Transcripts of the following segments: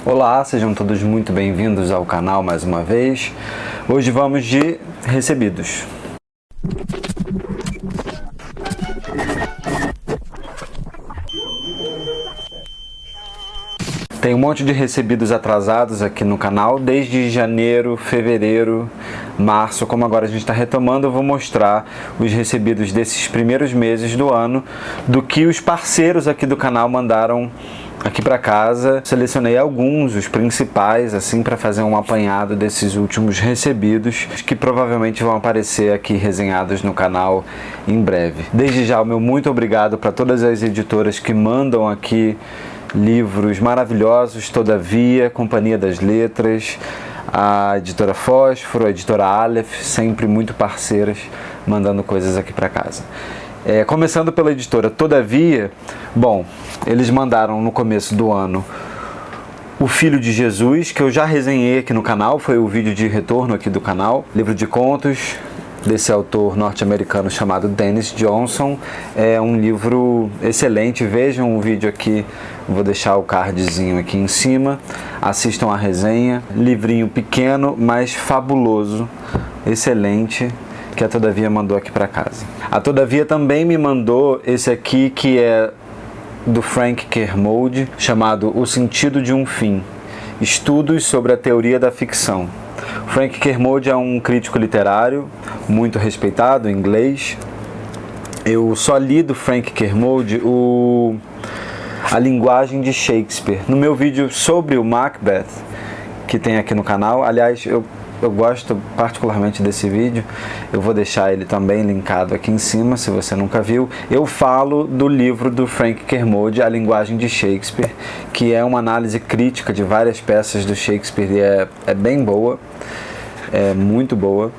Olá, sejam todos muito bem-vindos ao canal mais uma vez. Hoje vamos de recebidos. Tem um monte de recebidos atrasados aqui no canal, desde janeiro, fevereiro, março. Como agora a gente está retomando, eu vou mostrar os recebidos desses primeiros meses do ano, do que os parceiros aqui do canal mandaram aqui para casa. Selecionei alguns, os principais, assim, para fazer um apanhado desses últimos recebidos, que provavelmente vão aparecer aqui resenhados no canal em breve. Desde já, o meu muito obrigado para todas as editoras que mandam aqui livros maravilhosos, Todavia, Companhia das Letras, a editora Fósforo, a editora Aleph, sempre muito parceiras, mandando coisas aqui para casa. Começando pela editora Todavia, bom, eles mandaram no começo do ano O Filho de Jesus, que eu já resenhei aqui no canal, foi o vídeo de retorno aqui do canal, livro de contos desse autor norte-americano chamado Dennis Johnson. É um livro excelente, vejam o vídeo aqui, vou deixar o cardzinho aqui em cima, assistam a resenha, livrinho pequeno, mas fabuloso, excelente, que a Todavia mandou aqui para casa. A Todavia também me mandou esse aqui, que é do Frank Kermode, chamado O Sentido de um Fim, Estudos sobre a Teoria da Ficção. Frank Kermode é um crítico literário muito respeitado, em inglês. Eu só li do Frank Kermode A Linguagem de Shakespeare, no meu vídeo sobre o Macbeth, que tem aqui no canal. Aliás, eu gosto particularmente desse vídeo, eu vou deixar ele também linkado aqui em cima, se você nunca viu. Eu falo do livro do Frank Kermode, A Linguagem de Shakespeare, que é uma análise crítica de várias peças do Shakespeare e é bem boa, é muito boa.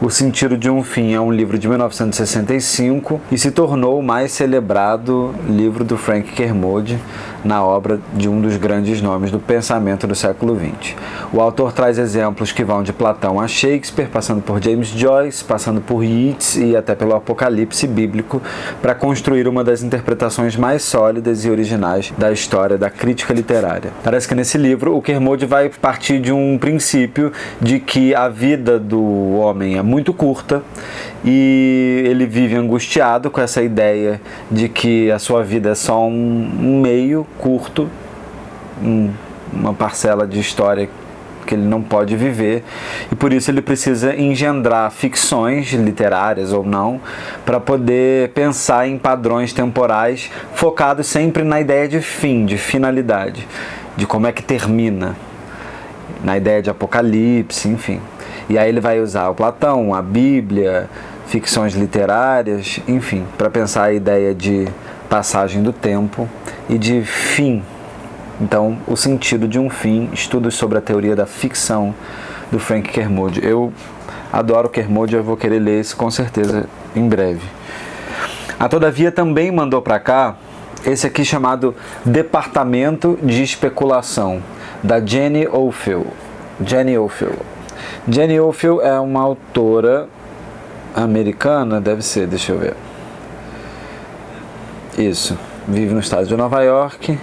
O Sentido de um Fim é um livro de 1965 e se tornou o mais celebrado livro do Frank Kermode na obra de um dos grandes nomes do pensamento do século XX. O autor traz exemplos que vão de Platão a Shakespeare, passando por James Joyce, passando por Yeats e até pelo Apocalipse bíblico, para construir uma das interpretações mais sólidas e originais da história da crítica literária. Parece que nesse livro o Kermode vai partir de um princípio de que a vida do homem é muito curta e ele vive angustiado com essa ideia de que a sua vida é só um meio curto, uma parcela de história que ele não pode viver, e por isso ele precisa engendrar ficções literárias ou não, para poder pensar em padrões temporais focados sempre na ideia de fim, de finalidade, de como é que termina, na ideia de apocalipse, enfim. E aí ele vai usar o Platão, a Bíblia, ficções literárias, enfim, para pensar a ideia de passagem do tempo e de fim. Então, O Sentido de um Fim, Estudos sobre a Teoria da Ficção, do Frank Kermode. Eu adoro Kermode, eu vou querer ler isso com certeza em breve. A Todavia também mandou para cá esse aqui chamado Departamento de Especulação, da Jenny Offill. Jenny Offill. Jenny Offill é uma autora americana, deve ser, deixa eu ver. Isso, vive no estado de Nova York.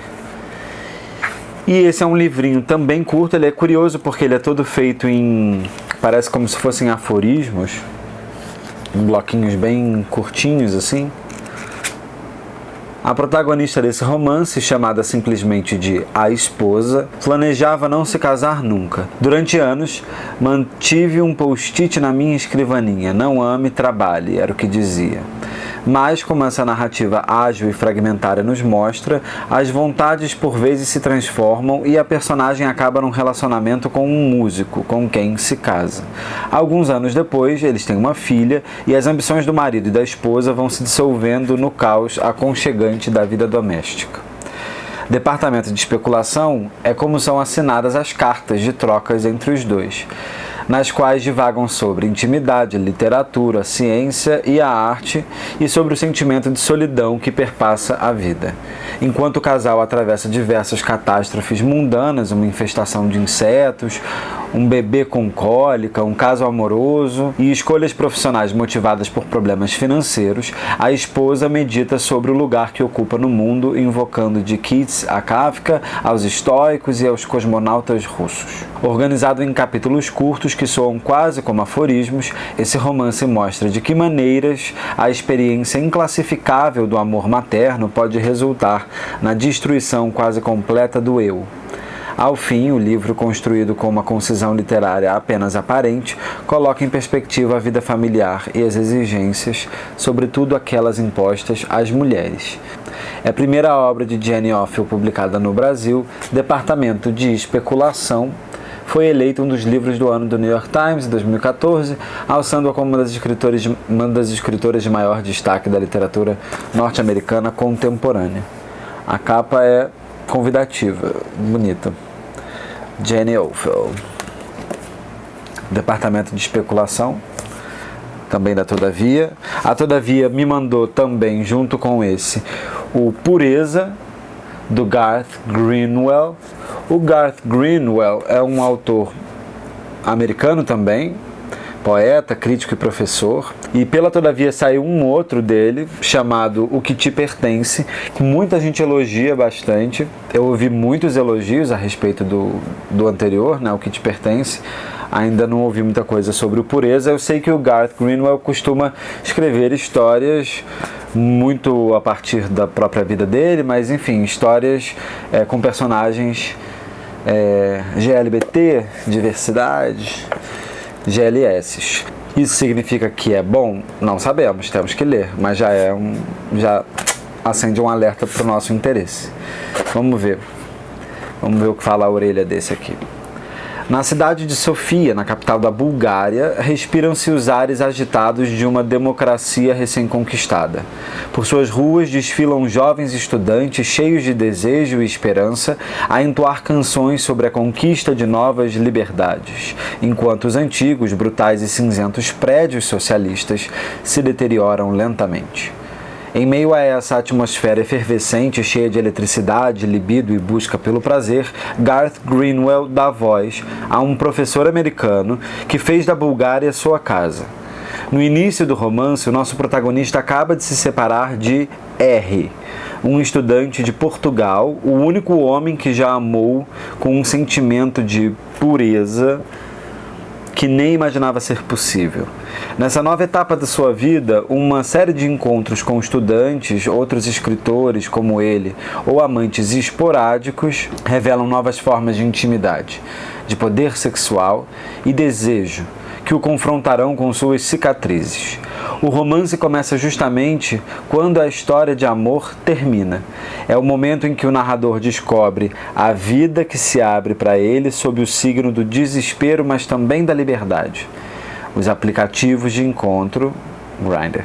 E esse é um livrinho também curto, ele é curioso porque ele é todo feito em, parece como se fossem aforismos, em bloquinhos bem curtinhos assim. A protagonista desse romance, chamada simplesmente de A Esposa, planejava não se casar nunca. Durante anos, mantive um post-it na minha escrivaninha: não ame, trabalhe, era o que dizia. Mas, como essa narrativa ágil e fragmentária nos mostra, as vontades por vezes se transformam e a personagem acaba num relacionamento com um músico, com quem se casa. Alguns anos depois, eles têm uma filha e as ambições do marido e da esposa vão se dissolvendo no caos aconchegante da vida doméstica. Departamento de Especulação é como são assinadas as cartas de trocas entre os dois, nas quais divagam sobre intimidade, literatura, ciência e a arte e sobre o sentimento de solidão que perpassa a vida. Enquanto o casal atravessa diversas catástrofes mundanas, uma infestação de insetos, um bebê com cólica, um caso amoroso e escolhas profissionais motivadas por problemas financeiros, a esposa medita sobre o lugar que ocupa no mundo, invocando de Keats a Kafka, aos estoicos e aos cosmonautas russos. Organizado em capítulos curtos que soam quase como aforismos, esse romance mostra de que maneiras a experiência inclassificável do amor materno pode resultar na destruição quase completa do eu. Ao fim, o livro, construído com uma concisão literária apenas aparente, coloca em perspectiva a vida familiar e as exigências, sobretudo aquelas impostas às mulheres. É a primeira obra de Jane Offill publicada no Brasil. Departamento de Especulação. Foi eleito um dos livros do ano do New York Times em 2014, alçando-a como uma das escritoras de maior destaque da literatura norte-americana contemporânea. A capa é convidativa, bonita. Jane Offill. Departamento de Especulação, também da Todavia. A Todavia me mandou também, junto com esse, o Pureza, do Garth Greenwell. O Garth Greenwell é um autor americano também, poeta, crítico e professor. E pela Todavia saiu um outro dele, chamado O Que Te Pertence, que muita gente elogia bastante. Eu ouvi muitos elogios a respeito do anterior, né, O Que Te Pertence. Ainda não ouvi muita coisa sobre o Pureza. Eu sei que o Garth Greenwell costuma escrever histórias muito a partir da própria vida dele, mas enfim, histórias com personagens GLBT, diversidade, GLS. Isso significa que é bom? Não sabemos, temos que ler, mas já acende um alerta para o nosso interesse. Vamos ver o que fala a orelha desse aqui. Na cidade de Sofia, na capital da Bulgária, respiram-se os ares agitados de uma democracia recém-conquistada. Por suas ruas desfilam jovens estudantes cheios de desejo e esperança a entoar canções sobre a conquista de novas liberdades, enquanto os antigos, brutais e cinzentos prédios socialistas se deterioram lentamente. Em meio a essa atmosfera efervescente, cheia de eletricidade, libido e busca pelo prazer, Garth Greenwell dá voz a um professor americano que fez da Bulgária sua casa. No início do romance, o nosso protagonista acaba de se separar de R., um estudante de Portugal, o único homem que já amou com um sentimento de pureza que nem imaginava ser possível. Nessa nova etapa da sua vida, uma série de encontros com estudantes, outros escritores como ele, ou amantes esporádicos, revelam novas formas de intimidade, de poder sexual e desejo, que o confrontarão com suas cicatrizes. O romance começa justamente quando a história de amor termina. É o momento em que o narrador descobre a vida que se abre para ele sob o signo do desespero, mas também da liberdade. Os aplicativos de encontro, Grindr,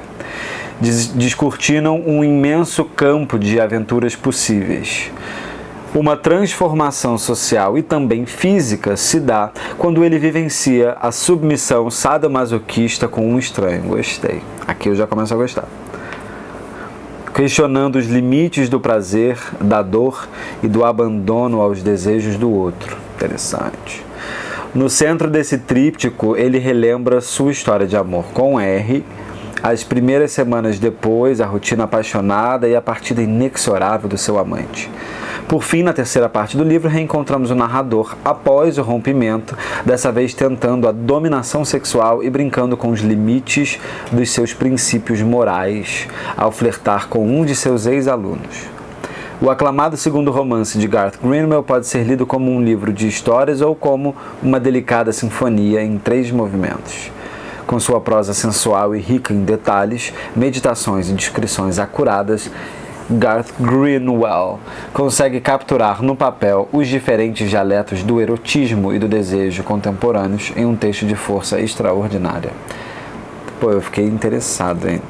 descortinam um imenso campo de aventuras possíveis. Uma transformação social e também física se dá quando ele vivencia a submissão sadomasoquista com um estranho. Gostei. Aqui eu já começo a gostar. Questionando os limites do prazer, da dor e do abandono aos desejos do outro. Interessante. No centro desse tríptico, ele relembra sua história de amor com R, as primeiras semanas depois, a rotina apaixonada e a partida inexorável do seu amante. Por fim, na terceira parte do livro, reencontramos o narrador após o rompimento, dessa vez tentando a dominação sexual e brincando com os limites dos seus princípios morais, ao flertar com um de seus ex-alunos. O aclamado segundo romance de Garth Greenwell pode ser lido como um livro de histórias ou como uma delicada sinfonia em 3 movimentos. Com sua prosa sensual e rica em detalhes, meditações e descrições acuradas, Garth Greenwell consegue capturar no papel os diferentes dialetos do erotismo e do desejo contemporâneos em um texto de força extraordinária. Pô, eu fiquei interessado, hein?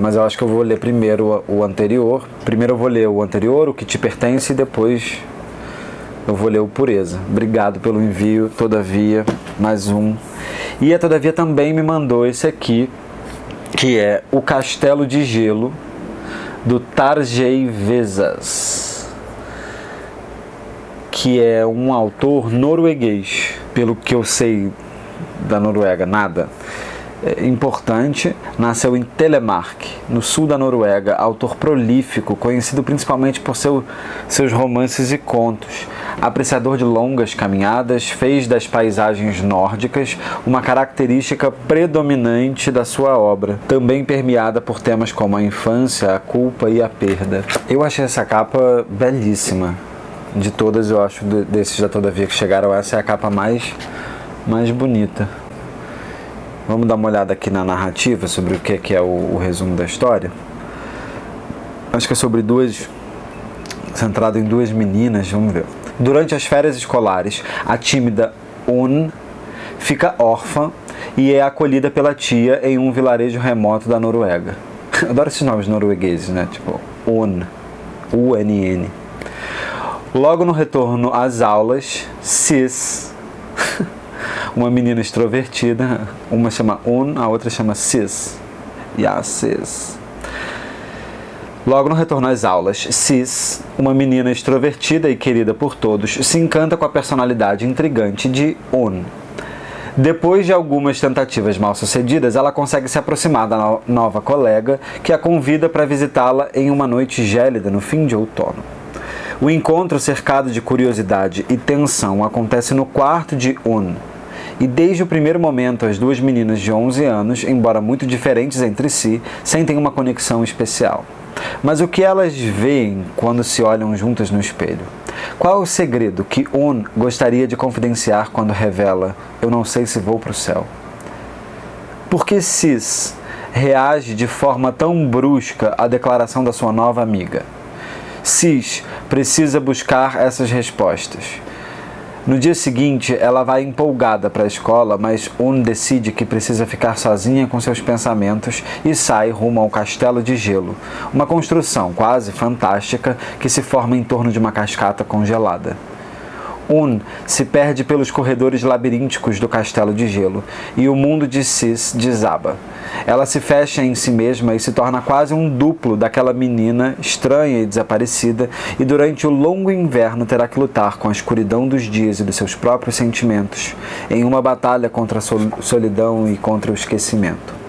Mas eu acho que eu vou ler primeiro o anterior. Primeiro eu vou ler o anterior, O Que Te Pertence, e depois eu vou ler o Pureza. Obrigado pelo envio, Todavia, mais um. E a Todavia também me mandou esse aqui, que é O Castelo de Gelo, do Tarjei Vezas, que é um autor norueguês. Pelo que eu sei da Noruega, nada. Importante, nasceu em Telemark, no sul da Noruega, autor prolífico, conhecido principalmente por seus romances e contos. Apreciador de longas caminhadas, fez das paisagens nórdicas uma característica predominante da sua obra, também permeada por temas como a infância, a culpa e a perda. Eu achei essa capa belíssima. De todas, eu acho, desses da Todavia que chegaram, essa é a capa mais bonita. Vamos dar uma olhada aqui na narrativa sobre o que é o resumo da história. Acho que é sobre centrado em duas meninas, vamos ver. Durante as férias escolares, a tímida Un fica órfã e é acolhida pela tia em um vilarejo remoto da Noruega. Adoro esses nomes noruegueses, né? Tipo, Un, U-N-N. Logo no retorno às aulas, Sis, uma menina extrovertida, uma chama Un, a outra chama Sis. Sis. Logo no retorno às aulas, Sis, uma menina extrovertida e querida por todos, se encanta com a personalidade intrigante de Un. Depois de algumas tentativas mal-sucedidas, ela consegue se aproximar da nova colega, que a convida para visitá-la em uma noite gélida no fim de outono. O encontro, cercado de curiosidade e tensão, acontece no quarto de Un. E desde o primeiro momento, as duas meninas de 11 anos, embora muito diferentes entre si, sentem uma conexão especial. Mas o que elas veem quando se olham juntas no espelho? Qual é o segredo que Un gostaria de confidenciar quando revela: "Eu não sei se vou para o céu"? Por que Sis reage de forma tão brusca à declaração da sua nova amiga? Sis precisa buscar essas respostas. No dia seguinte, ela vai empolgada para a escola, mas Un decide que precisa ficar sozinha com seus pensamentos e sai rumo ao Castelo de Gelo, uma construção quase fantástica que se forma em torno de uma cascata congelada. Un se perde pelos corredores labirínticos do Castelo de Gelo e o mundo de Sis desaba. Ela se fecha em si mesma e se torna quase um duplo daquela menina estranha e desaparecida, e durante o longo inverno terá que lutar com a escuridão dos dias e dos seus próprios sentimentos, em uma batalha contra a solidão e contra o esquecimento.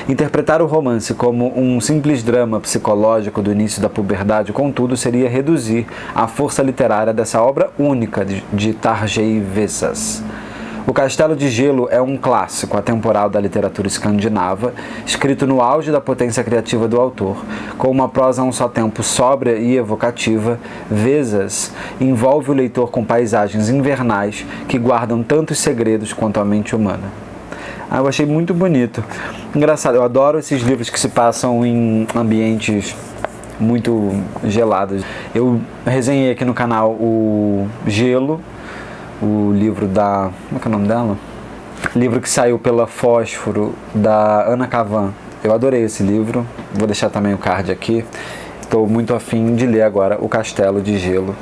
Interpretar o romance como um simples drama psicológico do início da puberdade, contudo, seria reduzir a força literária dessa obra única de Tarjei Vesaas. O Castelo de Gelo é um clássico atemporal da literatura escandinava, escrito no auge da potência criativa do autor. Com uma prosa a um só tempo sóbria e evocativa, Vesaas envolve o leitor com paisagens invernais que guardam tantos segredos quanto a mente humana. Eu achei muito bonito. Engraçado, eu adoro esses livros que se passam em ambientes muito gelados. Eu resenhei aqui no canal o Gelo, o livro da... como é que é o nome dela? Livro que saiu pela Fósforo, da Ana Kavan. Eu adorei esse livro, vou deixar também o card aqui. Estou muito afim de ler agora O Castelo de Gelo,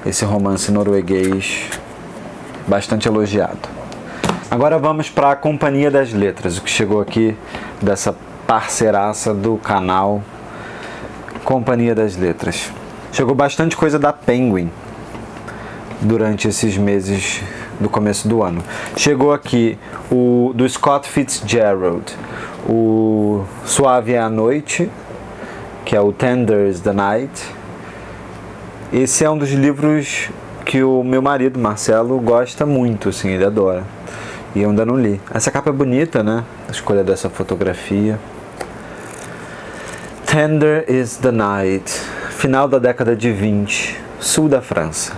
esse romance norueguês bastante elogiado. Agora vamos para a Companhia das Letras, o que chegou aqui dessa parceiraça do canal Companhia das Letras. Chegou bastante coisa da Penguin durante esses meses do começo do ano. Chegou aqui o do Scott Fitzgerald, o Suave é a Noite, que é o Tender is the Night. Esse é um dos livros que o meu marido, Marcelo, gosta muito, assim, ele adora. E eu ainda não li. Essa capa é bonita, né? A escolha dessa fotografia. Tender is the Night. Final da década de 20, sul da França.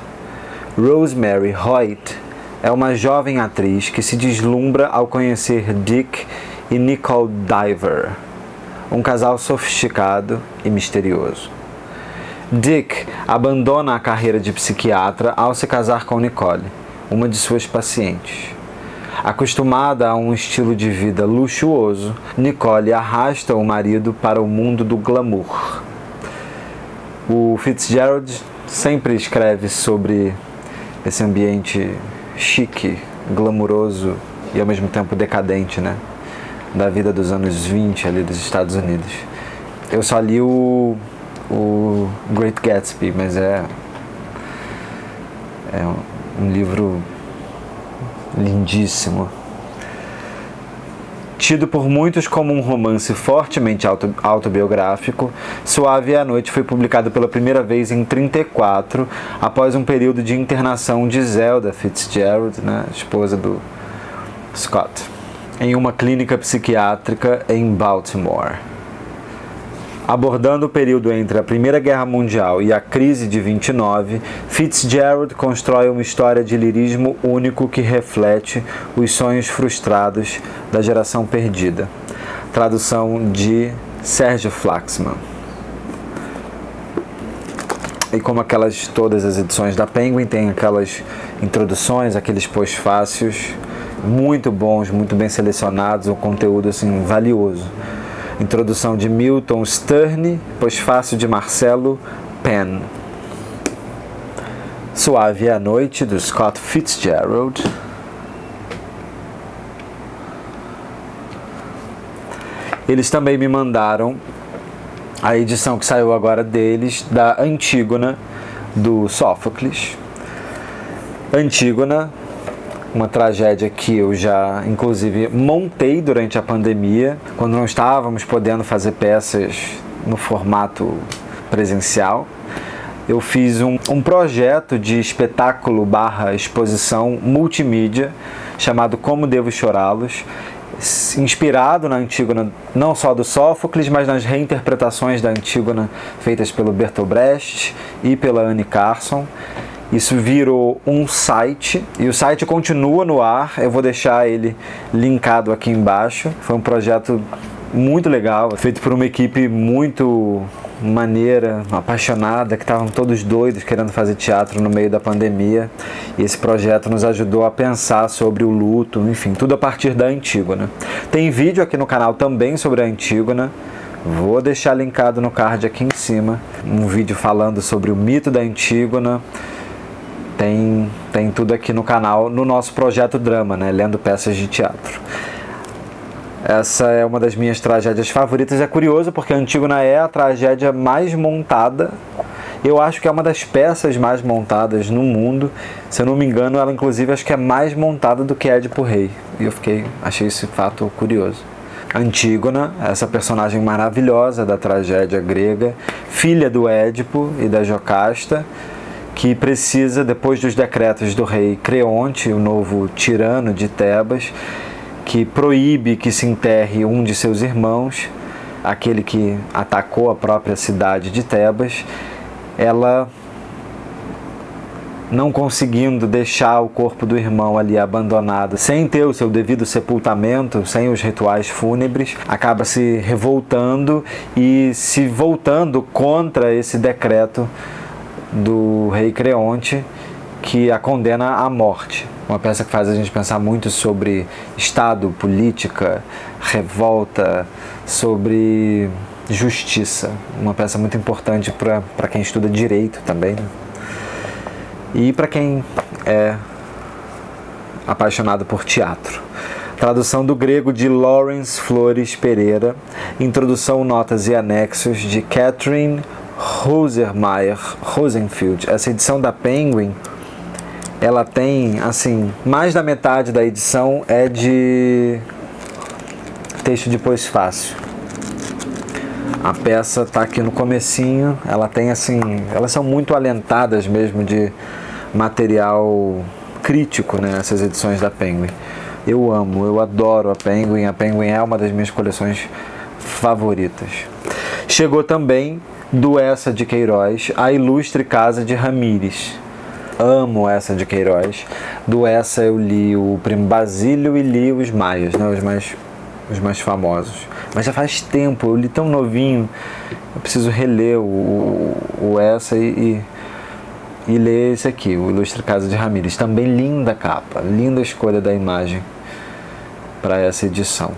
Rosemary Hoyt é uma jovem atriz que se deslumbra ao conhecer Dick e Nicole Diver, um casal sofisticado e misterioso. Dick abandona a carreira de psiquiatra ao se casar com Nicole, uma de suas pacientes. Acostumada a um estilo de vida luxuoso, Nicole arrasta o marido para o mundo do glamour. O Fitzgerald sempre escreve sobre esse ambiente chique, glamuroso e ao mesmo tempo decadente, né? Da vida dos anos 20 ali dos Estados Unidos. Eu só li o Great Gatsby, mas É um livro lindíssimo. Tido por muitos como um romance fortemente autobiográfico, Suave é a Noite foi publicado pela primeira vez em 1934, após um período de internação de Zelda Fitzgerald, né, esposa do Scott, em uma clínica psiquiátrica em Baltimore. Abordando o período entre a Primeira Guerra Mundial e a crise de 29, Fitzgerald constrói uma história de lirismo único que reflete os sonhos frustrados da geração perdida. Tradução de Sérgio Flaxman. E como todas as edições da Penguin, tem aquelas introduções, aqueles pós-fácios muito bons, muito bem selecionados, um conteúdo assim valioso. Introdução de Milton Sterne, pós-fácio de Marcelo Penn. Suave é a Noite, do Scott Fitzgerald. Eles também me mandaram a edição que saiu agora deles, da Antígona, do Sófocles. Antígona, uma tragédia que eu já, inclusive, montei durante a pandemia, quando não estávamos podendo fazer peças no formato presencial. Eu fiz um projeto de espetáculo / exposição multimídia, chamado Como Devo Chorá-los, inspirado na Antígona, não só do Sófocles, mas nas reinterpretações da Antígona feitas pelo Bertolt Brecht e pela Anne Carson. Isso virou um site, e o site continua no ar, eu vou deixar ele linkado aqui embaixo. Foi um projeto muito legal, feito por uma equipe muito maneira, apaixonada, que estavam todos doidos querendo fazer teatro no meio da pandemia. E esse projeto nos ajudou a pensar sobre o luto, enfim, tudo a partir da Antígona. Tem vídeo aqui no canal também sobre a Antígona. Vou deixar linkado no card aqui em cima, um vídeo falando sobre o mito da Antígona. Tem tudo aqui no canal, no nosso projeto Drama, né? Lendo peças de teatro. Essa é uma das minhas tragédias favoritas. É curioso porque a Antígona é a tragédia mais montada. Eu acho que é uma das peças mais montadas no mundo. Se eu não me engano, ela inclusive acho que é mais montada do que Édipo Rei. E eu achei esse fato curioso. Antígona, essa personagem maravilhosa da tragédia grega, filha do Édipo e da Jocasta, que precisa, depois dos decretos do rei Creonte, o novo tirano de Tebas, que proíbe que se enterre um de seus irmãos, aquele que atacou a própria cidade de Tebas, ela, não conseguindo deixar o corpo do irmão ali abandonado, sem ter o seu devido sepultamento, sem os rituais fúnebres, acaba se revoltando e se voltando contra esse decreto do rei Creonte, que a condena à morte. Uma peça que faz a gente pensar muito sobre Estado, política, revolta, sobre justiça. Uma peça muito importante para quem estuda direito também, né? E para quem é apaixonado por teatro. Tradução do grego de Lawrence Flores Pereira. Introdução, notas e anexos de Catherine Rosenfield. Essa edição da Penguin, ela tem, assim, mais da metade da edição é de texto de pós-fácil. A peça está aqui no comecinho, ela tem, assim, elas são muito alentadas mesmo de material crítico, né, essas edições da Penguin. Eu adoro a Penguin é uma das minhas coleções favoritas. Chegou também do Essa de Queiroz, A Ilustre Casa de Ramírez. Amo Essa de Queiroz. Do Essa eu li o Primo Basílio e li os Maias, né, os mais famosos. Mas já faz tempo, eu li tão novinho, eu preciso reler o Essa e ler esse aqui, o Ilustre Casa de Ramírez. Também linda capa, linda escolha da imagem para essa edição.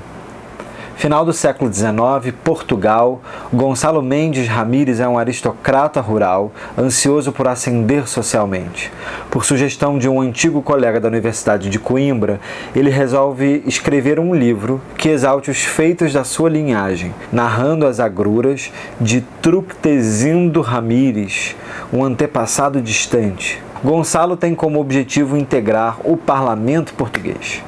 Final do século XIX, Portugal. Gonçalo Mendes Ramírez é um aristocrata rural, ansioso por ascender socialmente. Por sugestão de um antigo colega da Universidade de Coimbra, ele resolve escrever um livro que exalte os feitos da sua linhagem, narrando as agruras de Tructesindo Ramírez, um antepassado distante. Gonçalo tem como objetivo integrar o parlamento português,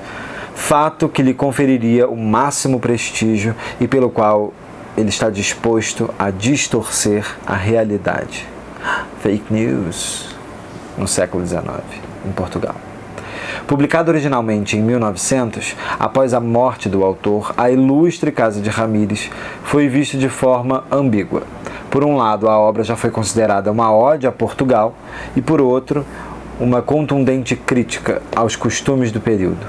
fato que lhe conferiria o máximo prestígio e pelo qual ele está disposto a distorcer a realidade. Fake news no século XIX, em Portugal. Publicado originalmente em 1900, após a morte do autor, a ilustre Casa de Ramírez foi vista de forma ambígua. Por um lado, a obra já foi considerada uma ode a Portugal e, por outro, uma contundente crítica aos costumes do período,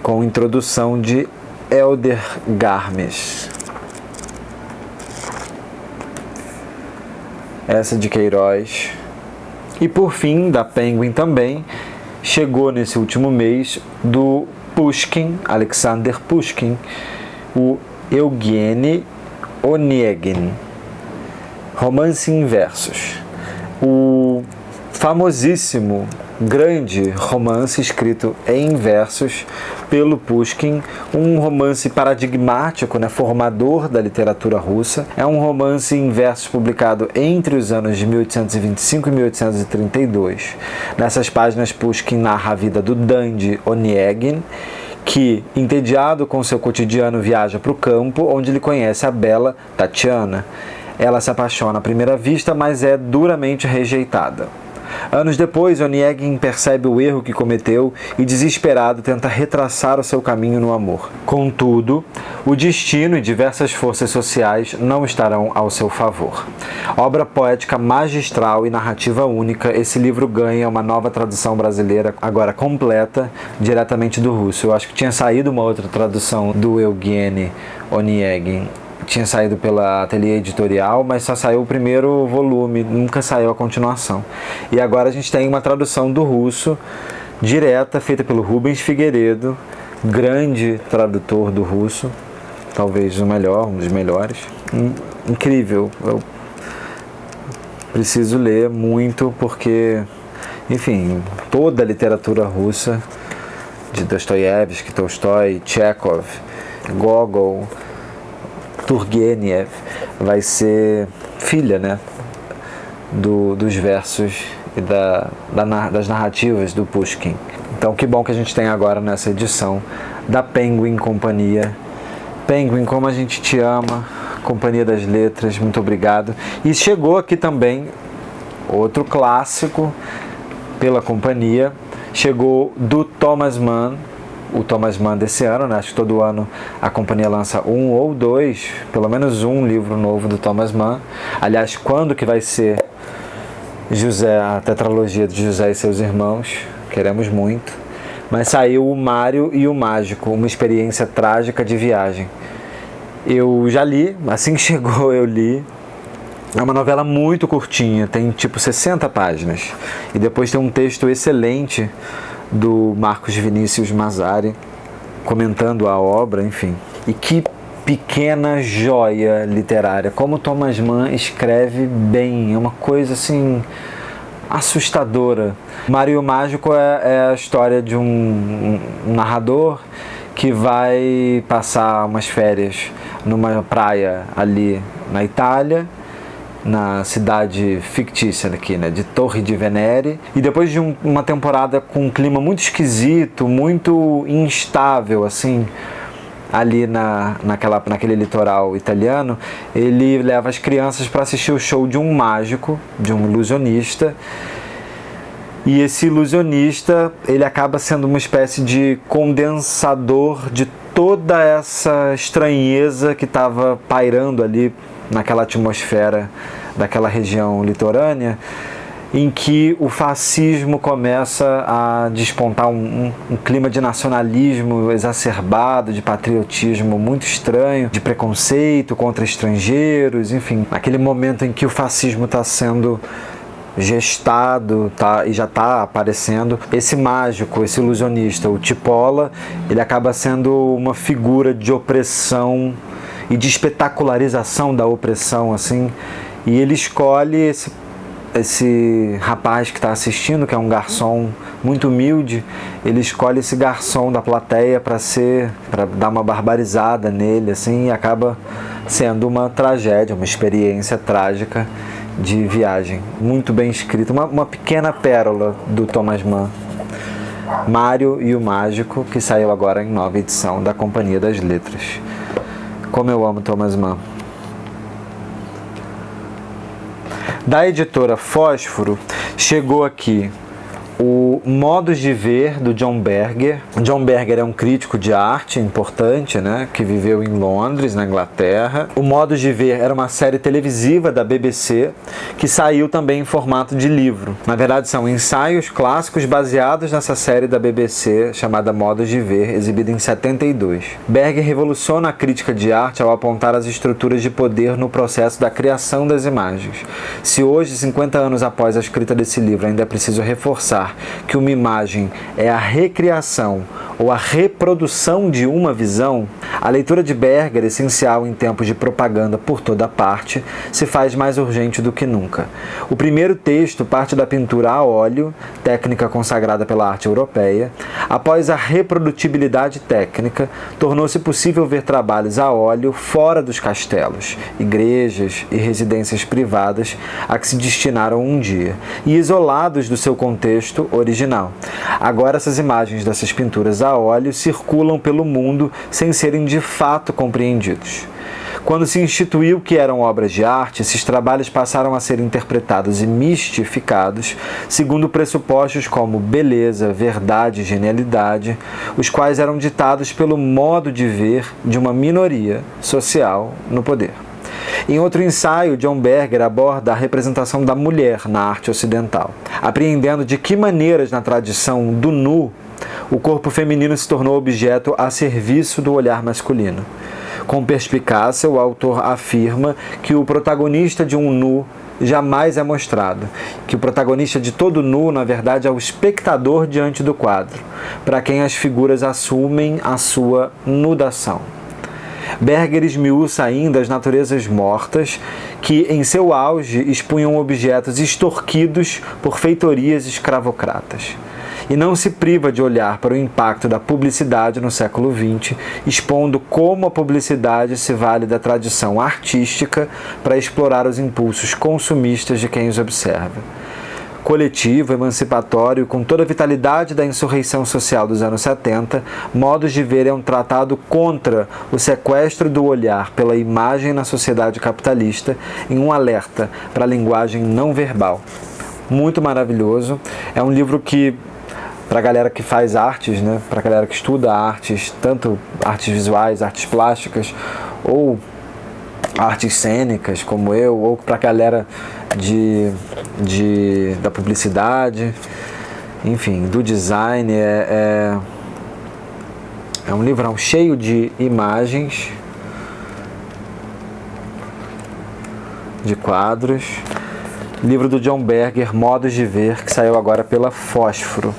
com introdução de Helder Garmes. Essa de Queiroz. E por fim, da Penguin também, chegou nesse último mês do Pushkin, Alexander Pushkin, o Eugene Onegin, Romance em Versos. O famosíssimo, grande romance escrito em versos pelo Pushkin, um romance paradigmático, formador da literatura russa. É um romance em versos publicado entre os anos de 1825 e 1832. Nessas páginas, Pushkin narra a vida do dandy Onegin, que, entediado com seu cotidiano, viaja para o campo, onde ele conhece a bela Tatiana. Ela se apaixona à primeira vista, mas é duramente rejeitada. Anos depois, Onegin percebe o erro que cometeu e, desesperado, tenta retraçar o seu caminho no amor. Contudo, o destino e diversas forças sociais não estarão ao seu favor. Obra poética magistral e narrativa única, esse livro ganha uma nova tradução brasileira, agora completa, diretamente do russo. Eu acho que tinha saído uma outra tradução do Eugene Onegin. Tinha saído pela Ateliê Editorial, mas só saiu o primeiro volume, nunca saiu a continuação. E agora a gente tem uma tradução do russo, direta, feita pelo Rubens Figueiredo, grande tradutor do russo, talvez o melhor, um dos melhores. Incrível, eu preciso ler muito porque, enfim, toda a literatura russa, de Dostoiévski, Tolstói, Chekhov, Gogol, Turgenev, vai ser filha, dos versos e das narrativas do Pushkin. Então, que bom que a gente tem agora nessa edição da Penguin Companhia. Penguin, como a gente te ama, Companhia das Letras, muito obrigado. E chegou aqui também outro clássico pela companhia, chegou do Thomas Mann, o Thomas Mann desse ano, acho que todo ano a companhia lança um ou dois, pelo menos um livro novo do Thomas Mann. Aliás, quando que vai ser a tetralogia de José e seus irmãos? Queremos muito. Mas saiu o Mário e o Mágico, uma experiência trágica de viagem. Eu já li, assim que chegou eu li. É uma novela muito curtinha, tem tipo 60 páginas. E depois tem um texto excelente do Marcos Vinícius Mazzari, comentando a obra, enfim. E que pequena joia literária. Como Thomas Mann escreve bem, é uma coisa assim assustadora. Mário Mágico é a história de um narrador que vai passar umas férias numa praia ali na Itália, na cidade fictícia aqui, de Torre de Venere, e depois de uma temporada com um clima muito esquisito, muito instável, assim, ali naquele litoral italiano, ele leva as crianças para assistir o show de um mágico, de um ilusionista, e esse ilusionista, ele acaba sendo uma espécie de condensador de toda essa estranheza que estava pairando ali naquela atmosfera daquela região litorânea, em que o fascismo começa a despontar um clima de nacionalismo exacerbado, de patriotismo muito estranho, de preconceito contra estrangeiros, enfim, naquele momento em que o fascismo está sendo gestado e já está aparecendo, esse mágico, esse ilusionista, o Tipola, ele acaba sendo uma figura de opressão e de espetacularização da opressão, assim, e ele escolhe esse rapaz que está assistindo, que é um garçom muito humilde, ele escolhe esse garçom da plateia para dar uma barbarizada nele, assim, e acaba sendo uma tragédia, uma experiência trágica de viagem, muito bem escrito, uma pequena pérola do Thomas Mann. Mário e o Mágico, que saiu agora em nova edição da Companhia das Letras. Como eu amo Thomas Mann. Da editora Fósforo, chegou aqui o Modos de Ver, do John Berger. John Berger é um crítico de arte importante, né, que viveu em Londres, na Inglaterra. O Modos de Ver era uma série televisiva da BBC, que saiu também em formato de livro. Na verdade, são ensaios clássicos baseados nessa série da BBC, chamada Modos de Ver, exibida em 72. Berger revoluciona a crítica de arte ao apontar as estruturas de poder no processo da criação das imagens. Se hoje, 50 anos após a escrita desse livro, ainda é preciso reforçar que uma imagem é a recriação ou a reprodução de uma visão, a leitura de Berger, essencial em tempos de propaganda por toda parte, se faz mais urgente do que nunca. O primeiro texto parte da pintura a óleo, técnica consagrada pela arte europeia. Após a reprodutibilidade técnica, tornou-se possível ver trabalhos a óleo fora dos castelos, igrejas e residências privadas a que se destinaram um dia, e isolados do seu contexto original. Agora essas imagens dessas pinturas a óleo circulam pelo mundo sem serem de fato compreendidos. Quando se instituiu que eram obras de arte, esses trabalhos passaram a ser interpretados e mistificados segundo pressupostos como beleza, verdade e genialidade, os quais eram ditados pelo modo de ver de uma minoria social no poder. Em outro ensaio, John Berger aborda a representação da mulher na arte ocidental, apreendendo de que maneiras na tradição do nu o corpo feminino se tornou objeto a serviço do olhar masculino. Com perspicácia, o autor afirma que o protagonista de um nu jamais é mostrado, que o protagonista de todo nu, na verdade, é o espectador diante do quadro, para quem as figuras assumem a sua nudação. Berger esmiuça ainda as naturezas mortas que, em seu auge, expunham objetos extorquidos por feitorias escravocratas. E não se priva de olhar para o impacto da publicidade no século XX, expondo como a publicidade se vale da tradição artística para explorar os impulsos consumistas de quem os observa. Coletivo, emancipatório, com toda a vitalidade da insurreição social dos anos 70, Modos de Ver é um tratado contra o sequestro do olhar pela imagem na sociedade capitalista, em um alerta para a linguagem não verbal. Muito maravilhoso. É um livro que, para a galera que faz artes, né, para a galera que estuda artes, tanto artes visuais, artes plásticas, ou artes cênicas, como eu, ou para a galera da publicidade, enfim, do design, é um livrão cheio de imagens, de quadros. Livro do John Berger, Modos de Ver, que saiu agora pela Fósforo.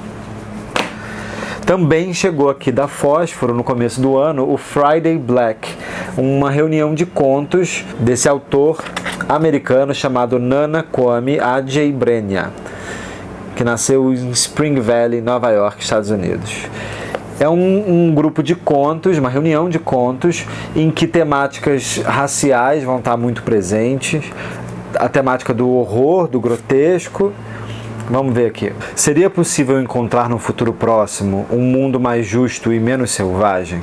Também chegou aqui da Fósforo, no começo do ano, o Friday Black, uma reunião de contos desse autor americano chamado Nana Kwame Adjei-Brenyah, que nasceu em Spring Valley, Nova York, Estados Unidos. É um grupo de contos, uma reunião de contos, em que temáticas raciais vão estar muito presentes, a temática do horror, do grotesco. Vamos ver aqui. Seria possível encontrar no futuro próximo um mundo mais justo e menos selvagem?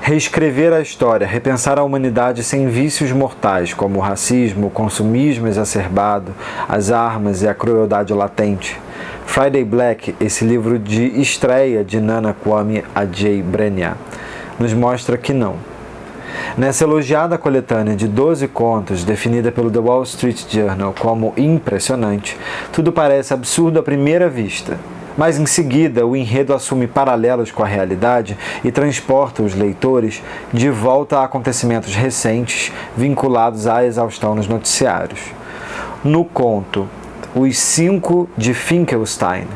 Reescrever a história, repensar a humanidade sem vícios mortais, como o racismo, o consumismo exacerbado, as armas e a crueldade latente. Friday Black, esse livro de estreia de Nana Kwame Adjei-Brenyah, nos mostra que não. Nessa elogiada coletânea de 12 contos, definida pelo The Wall Street Journal como impressionante, tudo parece absurdo à primeira vista. Mas em seguida, o enredo assume paralelos com a realidade e transporta os leitores de volta a acontecimentos recentes vinculados à exaustão nos noticiários. No conto Os 5 de Finkelstein,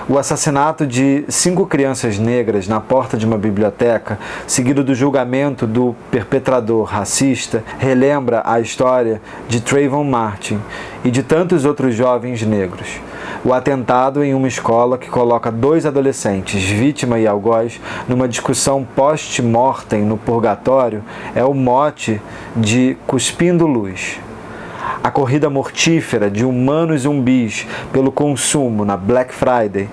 o assassinato de 5 crianças negras na porta de uma biblioteca, seguido do julgamento do perpetrador racista, relembra a história de Trayvon Martin e de tantos outros jovens negros. O atentado em uma escola que coloca 2 adolescentes, vítima e algoz, numa discussão post-mortem no purgatório, é o mote de Cuspindo Luz. A corrida mortífera de humanos zumbis pelo consumo na Black Friday,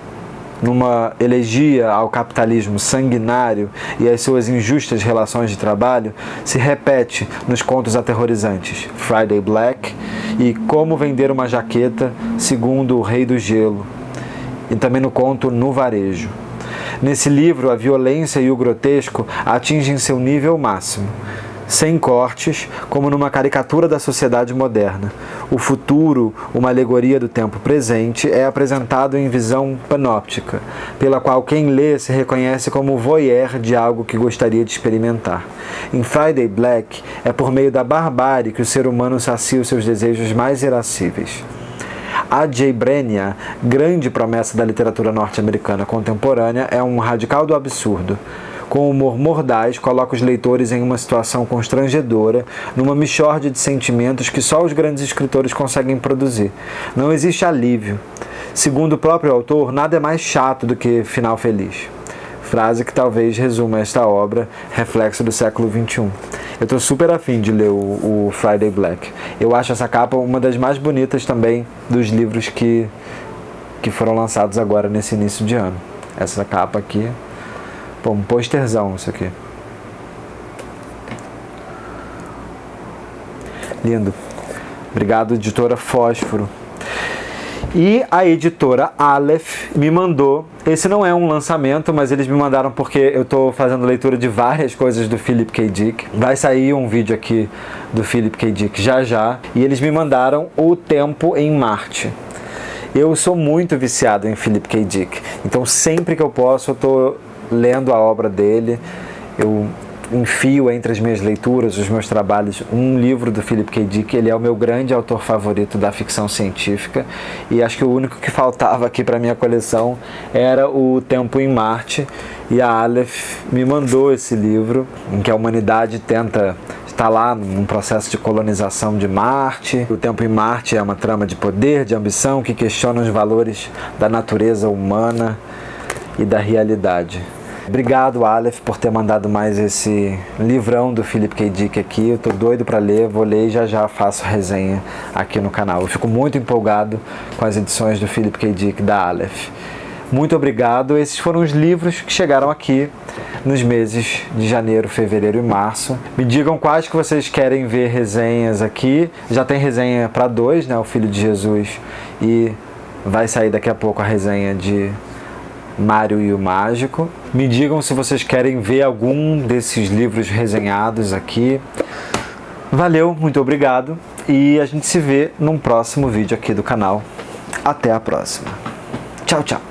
numa elegia ao capitalismo sanguinário e às suas injustas relações de trabalho, se repete nos contos aterrorizantes Friday Black e Como Vender uma Jaqueta segundo o Rei do Gelo, e também no conto No Varejo. Nesse livro, a violência e o grotesco atingem seu nível máximo, sem cortes, como numa caricatura da sociedade moderna. O futuro, uma alegoria do tempo presente, é apresentado em visão panóptica, pela qual quem lê se reconhece como voyeur de algo que gostaria de experimentar. Em Friday Black, é por meio da barbárie que o ser humano sacia os seus desejos mais irascíveis. A.J. Brenia, grande promessa da literatura norte-americana contemporânea, é um radical do absurdo. Com humor mordaz, coloca os leitores em uma situação constrangedora, numa mixórdia de sentimentos que só os grandes escritores conseguem produzir. Não existe alívio. Segundo o próprio autor, nada é mais chato do que final feliz. Frase que talvez resuma esta obra, reflexo do século XXI. Eu estou super afim de ler o Friday Black. Eu acho essa capa uma das mais bonitas também dos livros que foram lançados agora nesse início de ano. Essa capa aqui, pô, um posterzão isso aqui. Lindo. Obrigado, editora Fósforo. E a editora Aleph me mandou, esse não é um lançamento, mas eles me mandaram porque eu estou fazendo leitura de várias coisas do Philip K. Dick. Vai sair um vídeo aqui do Philip K. Dick já já. E eles me mandaram O Tempo em Marte. Eu sou muito viciado em Philip K. Dick, então sempre que eu posso eu estou lendo a obra dele. Eu enfio entre as minhas leituras, os meus trabalhos, um livro do Philip K. Dick. Ele é o meu grande autor favorito da ficção científica e acho que o único que faltava aqui para minha coleção era O Tempo em Marte, e a Aleph me mandou esse livro em que a humanidade tenta estar lá num processo de colonização de Marte. O Tempo em Marte é uma trama de poder, de ambição, que questiona os valores da natureza humana e da realidade. Obrigado, Aleph, por ter mandado mais esse livrão do Philip K. Dick aqui. Eu tô doido para ler, vou ler e já faço resenha aqui no canal. Eu fico muito empolgado com as edições do Philip K. Dick da Aleph. Muito obrigado. Esses foram os livros que chegaram aqui nos meses de janeiro, fevereiro e março. Me digam quais que vocês querem ver resenhas aqui. Já tem resenha para 2, né? O Filho de Jesus, e vai sair daqui a pouco a resenha de Mário e o Mágico. Me digam se vocês querem ver algum desses livros resenhados aqui. Valeu, muito obrigado. E a gente se vê num próximo vídeo aqui do canal. Até a próxima. Tchau, tchau.